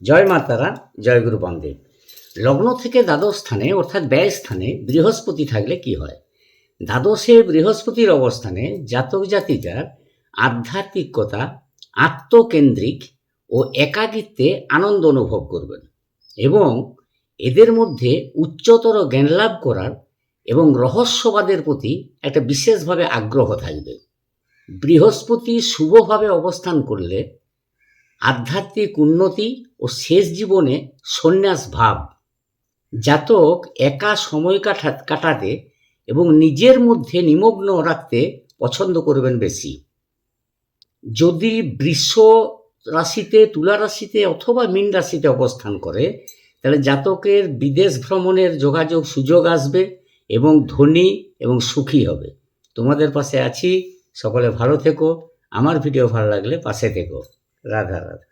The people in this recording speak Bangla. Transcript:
জয় মাতারা, জয় গুরু বামদেব। লগ্ন থেকে দ্বাদশ স্থানে অর্থাৎ ব্যয় স্থানে বৃহস্পতি থাকলে কি হয়? দ্বাদশে বৃহস্পতির অবস্থানে জাতক জাতিকার আধ্যাত্মিকতা, আত্মকেন্দ্রিক ও একাকিত্বে আনন্দ অনুভব করবেন এবং এদের মধ্যে উচ্চতর জ্ঞান লাভ করার এবং রহস্যবাদের প্রতি একটা বিশেষভাবে আগ্রহ থাকবে। বৃহস্পতি শুভভাবে অবস্থান করলে আধ্যাত্মিক উন্নতি ও শেষ জীবনে সন্ন্যাস ভাব। জাতক একা সময় কাটাতে এবং নিজের মধ্যে নিমগ্ন রাখতে পছন্দ করবেন বেশি। যদি বৃষ রাশিতে, তুলা রাশিতে অথবা মীন রাশিতে অবস্থান করে, তাহলে জাতকের বিদেশ ভ্রমণের যোগাযোগ সুযোগ আসবে এবং ধনী এবং সুখী হবে। তোমাদের পাশে আছি, সকলে ভালো থেকো। আমার ভিডিও ভালো লাগলে পাশে থেকো। রাধা রাধা।